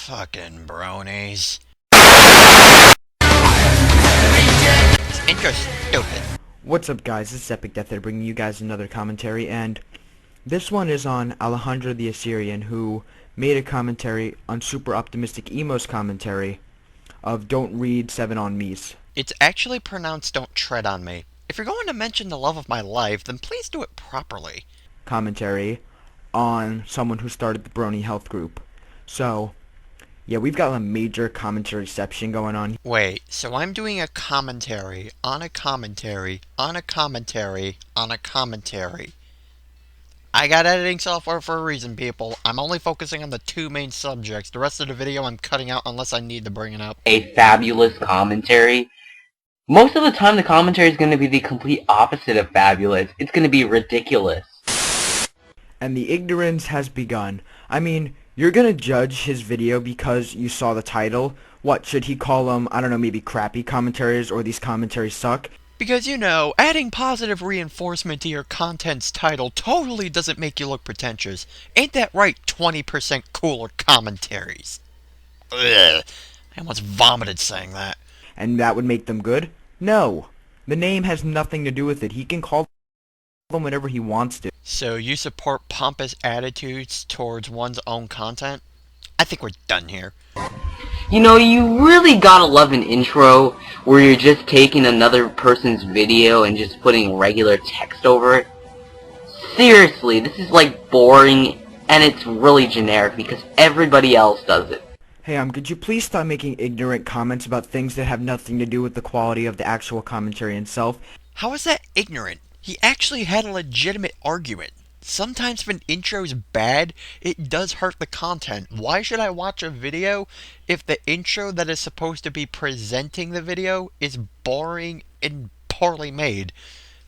Fucking bronies. This intro's stupid. What's up, guys? This is Epic Death There, bringing you guys another commentary, and this one is on Alejandro the Assyrian, who made a commentary on Super Optimistic Emo's commentary of Don't Read 7 on Me's. It's actually pronounced Don't Tread on Me. If you're going to mention the love of my life, then please do it properly. Commentary on someone who started the Brony health group. So, yeah, we've got a major commentary section going on. Wait, so I'm doing a commentary on a commentary on a commentary on a commentary. I got editing software for a reason, people. I'm only focusing on the two main subjects. The rest of the video I'm cutting out unless I need to bring it up. A fabulous commentary. Most of the time the commentary is going to be the complete opposite of fabulous. It's going to be ridiculous. And the ignorance has begun. I mean, you're gonna judge his video because you saw the title. What, should he call them, I don't know, maybe crappy commentaries, or these commentaries suck? Because, you know, adding positive reinforcement to your content's title totally doesn't make you look pretentious. Ain't that right, 20% cooler commentaries? Ugh. I almost vomited saying that. And that would make them good? No. The name has nothing to do with it. He can call them whatever he wants to. So you support pompous attitudes towards one's own content? I think we're done here. You know, you really gotta love an intro where you're just taking another person's video and just putting regular text over it. Seriously, this is like boring and it's really generic because everybody else does it. Hey, could you please stop making ignorant comments about things that have nothing to do with the quality of the actual commentary itself? How is that ignorant? He actually had a legitimate argument. Sometimes if an intro is bad, it does hurt the content. Why should I watch a video if the intro that is supposed to be presenting the video is boring and poorly made?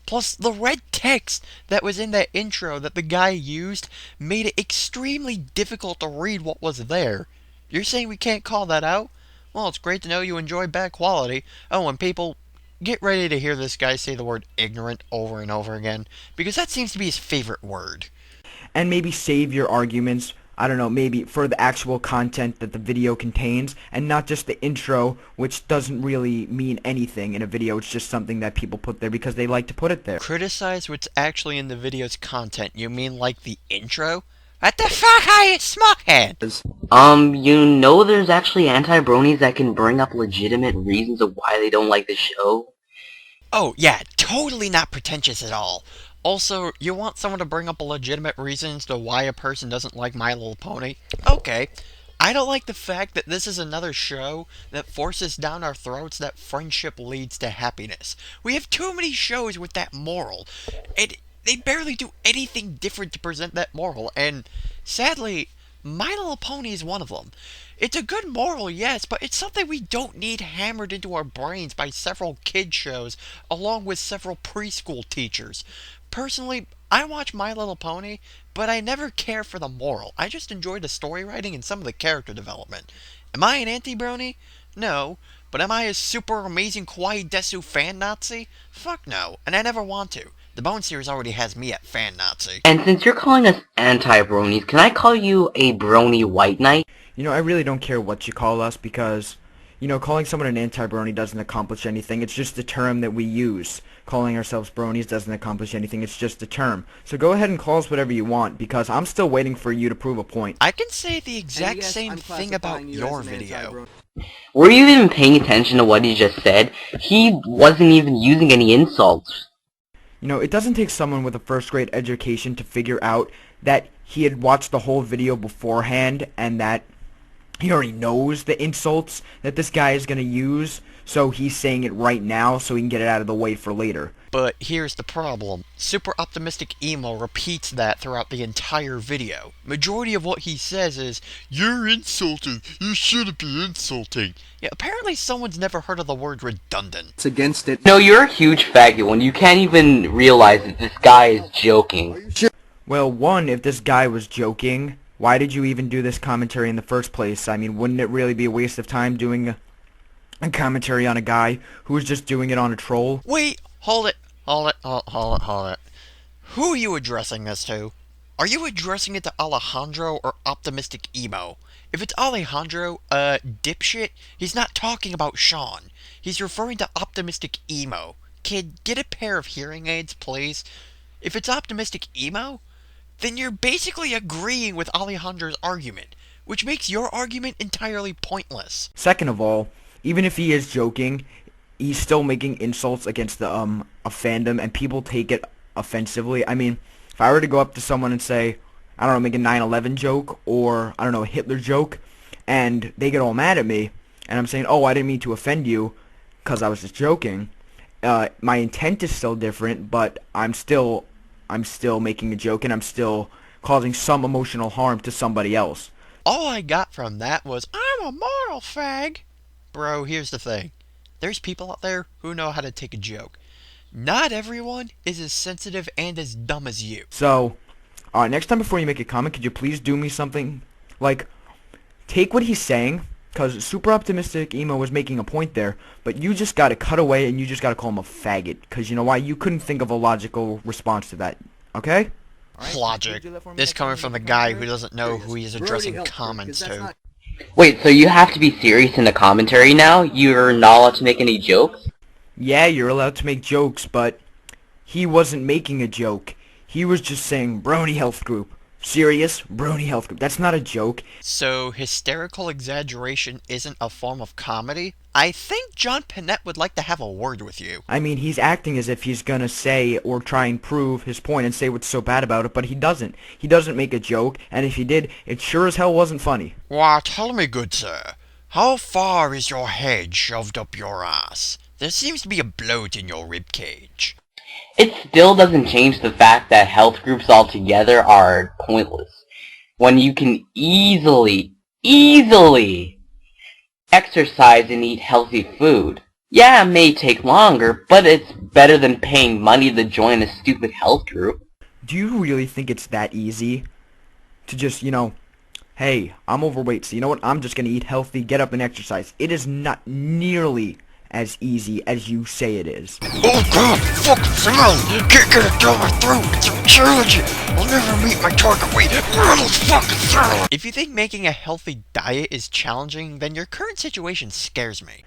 Plus, the red text that was in that intro that the guy used made it extremely difficult to read what was there. You're saying we can't call that out? Well, it's great to know you enjoy bad quality. Oh, and people, get ready to hear this guy say the word ignorant over and over again, because that seems to be his favorite word. And maybe save your arguments, I don't know, maybe for the actual content that the video contains, and not just the intro, which doesn't really mean anything in a video. It's just something that people put there because they like to put it there. Criticize what's actually in the video's content. You mean like the intro? What the fuck are you smoking? You know there's actually anti-bronies that can bring up legitimate reasons of why they don't like the show? Oh, yeah, totally not pretentious at all. Also, you want someone to bring up a legitimate reason as to why a person doesn't like My Little Pony? Okay. I don't like the fact that this is another show that forces down our throats that friendship leads to happiness. We have too many shows with that moral. They barely do anything different to present that moral, and sadly, My Little Pony is one of them. It's a good moral, yes, but it's something we don't need hammered into our brains by several kid shows, along with several preschool teachers. Personally, I watch My Little Pony, but I never care for the moral. I just enjoy the story writing and some of the character development. Am I an anti-brony? No. But am I a super amazing kawaii desu fan Nazi? Fuck no, and I never want to. The Bone series already has me at fan Nazi. And since you're calling us anti-bronies, can I call you a brony white knight? You know, I really don't care what you call us because, you know, calling someone an anti-brony doesn't accomplish anything. It's just a term that we use. Calling ourselves bronies doesn't accomplish anything. It's just a term. So go ahead and call us whatever you want because I'm still waiting for you to prove a point. I can say the exact same thing about your video. Were you even paying attention to what he just said? He wasn't even using any insults. You know, it doesn't take someone with a first-grade education to figure out that he had watched the whole video beforehand and that he already knows the insults that this guy is going to use, so he's saying it right now so he can get it out of the way for later. But here's the problem. Super Optimistic Emo repeats that throughout the entire video. Majority of what he says is, "You're insulting. You shouldn't be insulting." Yeah, apparently someone's never heard of the word redundant. It's against it. No, you're a huge faggot when you can't even realize that this guy is joking. Well, one, if this guy was joking, why did you even do this commentary in the first place? I mean, wouldn't it really be a waste of time doing a commentary on a guy who was just doing it on a troll? Wait, hold it. Who are you addressing this to? Are you addressing it to Alejandro or Optimistic Emo? If it's Alejandro, dipshit, he's not talking about Sean. He's referring to Optimistic Emo. Kid, get a pair of hearing aids, please. If it's Optimistic Emo, then you're basically agreeing with Alejandro's argument, which makes your argument entirely pointless. Second of all, even if he is joking, he's still making insults against the a fandom, and people take it offensively. I mean, if I were to go up to someone and say, I don't know, make a 9/11 joke, or I don't know, a Hitler joke, and they get all mad at me, and I'm saying, oh, I didn't mean to offend you, because I was just joking. My intent is still different, but I'm still making a joke, and I'm still causing some emotional harm to somebody else. All I got from that was, I'm a moral fag. Bro, here's the thing. There's people out there who know how to take a joke. Not everyone is as sensitive and as dumb as you. So, next time before you make a comment, could you please do me something? Like, take what he's saying, because Super Optimistic Emo was making a point there, but you just gotta cut away and you just gotta call him a faggot, because you know why? You couldn't think of a logical response to that, okay? Logic. This coming from the guy who doesn't know who he is addressing comments to. Wait, so you have to be serious in the commentary now? You're not allowed to make any jokes? Yeah, you're allowed to make jokes, but he wasn't making a joke. He was just saying, Brony Health Group. Serious? Brony Health Group. That's not a joke. So, hysterical exaggeration isn't a form of comedy? I think John Panette would like to have a word with you. I mean, he's acting as if he's gonna say or try and prove his point and say what's so bad about it, but he doesn't. He doesn't make a joke, and if he did, it sure as hell wasn't funny. Why, tell me, good sir, how far is your head shoved up your ass? There seems to be a bloat in your rib cage. It still doesn't change the fact that health groups altogether are pointless. When you can easily exercise and eat healthy food. Yeah, it may take longer, but it's better than paying money to join a stupid health group. Do you really think it's that easy to just, hey, I'm overweight, so you know what? I'm just gonna eat healthy, get up and exercise. It is not nearly as easy as you say it is. Oh god, fucking salad! Can't get it down my throat! It's a challenge! I'll never meet my target weight! Fucking salad! If you think making a healthy diet is challenging, then your current situation scares me.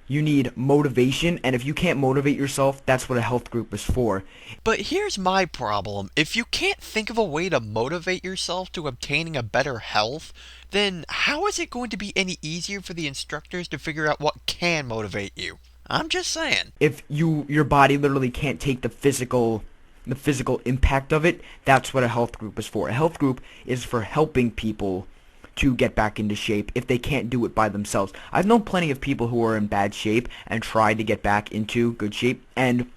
You need motivation, and if you can't motivate yourself, that's what a health group is for. But here's my problem. If you can't think of a way to motivate yourself to obtaining a better health, then how is it going to be any easier for the instructors to figure out what can motivate you? I'm just saying. If your body literally can't take the physical impact of it, that's what a health group is for. A health group is for helping people to get back into shape if they can't do it by themselves. I've known plenty of people who are in bad shape and try to get back into good shape, and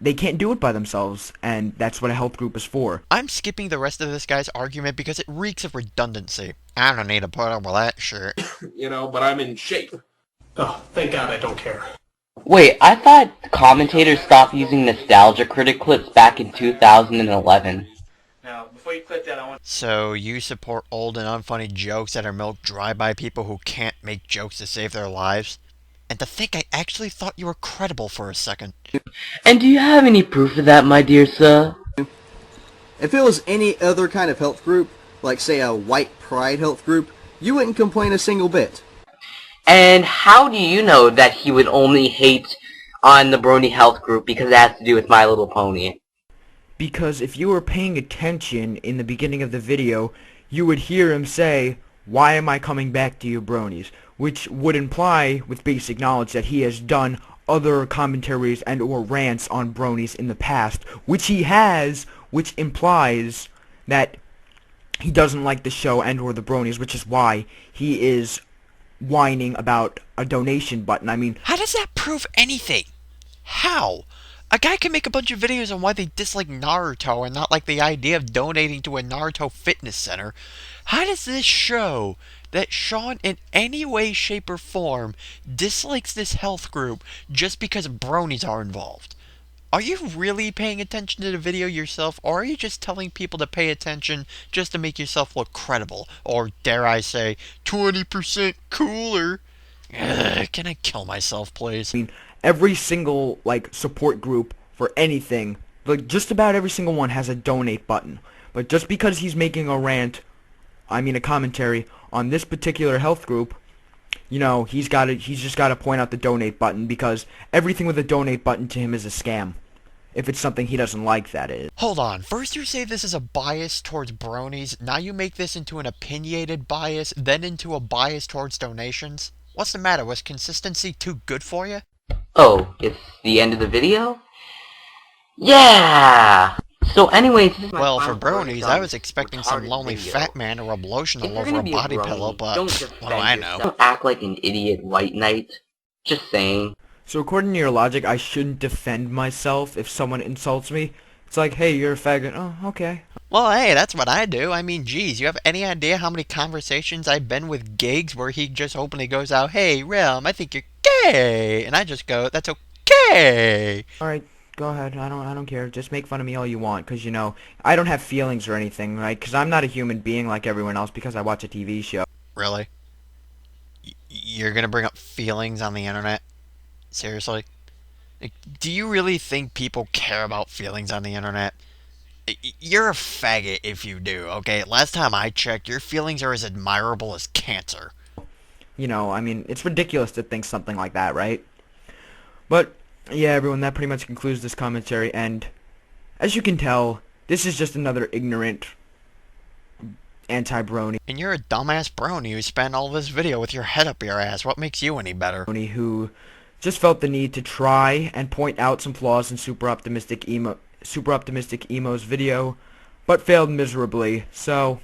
they can't do it by themselves, and that's what a health group is for. I'm skipping the rest of this guy's argument because it reeks of redundancy. I don't need to put up with that shit. But I'm in shape. Oh, thank God I don't care. Wait, I thought commentators stopped using Nostalgia Critic clips back in 2011. Now, before you click that, I want... So, you support old and unfunny jokes that are milked dry by people who can't make jokes to save their lives? And to think I actually thought you were credible for a second. And do you have any proof of that, my dear sir? If it was any other kind of health group, like say a white pride health group, you wouldn't complain a single bit. And how do you know that he would only hate on the Brony Health Group because it has to do with My Little Pony? Because if you were paying attention in the beginning of the video, you would hear him say, "Why am I coming back to you, bronies?" Which would imply, with basic knowledge, that he has done other commentaries and or rants on bronies in the past, which he has, which implies that he doesn't like the show and or the bronies, which is why he is whining about a donation button. I mean, how does that prove anything? How? A guy can make a bunch of videos on why they dislike Naruto and not like the idea of donating to a Naruto fitness center. How does this show that Sean in any way, shape, or form dislikes this health group just because bronies are involved? Are you really paying attention to the video yourself, or are you just telling people to pay attention just to make yourself look credible? Or, dare I say, 20% cooler? Can I kill myself, please? I mean, every single, support group for anything, just about every single one has a donate button. But just because he's making a commentary on this particular health group, you know, he's just got to point out the donate button, because everything with a donate button to him is a scam. If it's something he doesn't like, that is. Hold on. First you say this is a bias towards bronies, now you make this into an opinionated bias, then into a bias towards donations? What's the matter? Was consistency too good for you? Oh, it's the end of the video? Yeah! So anyways, this is my Well, for final word bronies, on I was this expecting some retarded lonely video. fat man to rub lotion If all you're over gonna a be body brony, pillow, but don't what do I know? Don't act like an idiot white knight. Just saying. So according to your logic, I shouldn't defend myself if someone insults me. It's like, hey, you're a faggot. Oh, okay. Well, hey, that's what I do. I mean, geez, you have any idea how many conversations I've been with gigs where he just openly goes out, hey, Realm, I think you're gay, and I just go, that's okay. All right, go ahead. I don't care. Just make fun of me all you want, because, you know, I don't have feelings or anything, right? Because I'm not a human being like everyone else because I watch a TV show. Really? You're gonna bring up feelings on the internet? Seriously? Like, do you really think people care about feelings on the internet? You're a faggot if you do, okay? Last time I checked, your feelings are as admirable as cancer. You know, I mean, it's ridiculous to think something like that, right? But, yeah, everyone, that pretty much concludes this commentary, and as you can tell, this is just another ignorant anti-brony And you're a dumbass brony who spent all this video with your head up your ass. What makes you any better? who just felt the need to try and point out some flaws in Super Optimistic Emo's video, but failed miserably. So,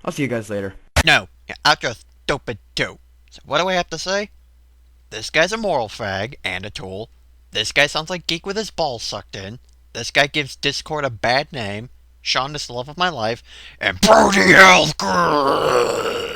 I'll see you guys later. No, you're out your stupid too. So what do I have to say? This guy's a moral fag and a tool. This guy sounds like Geek with his balls sucked in. This guy gives Discord a bad name. Sean is the love of my life. And Brody Health Group!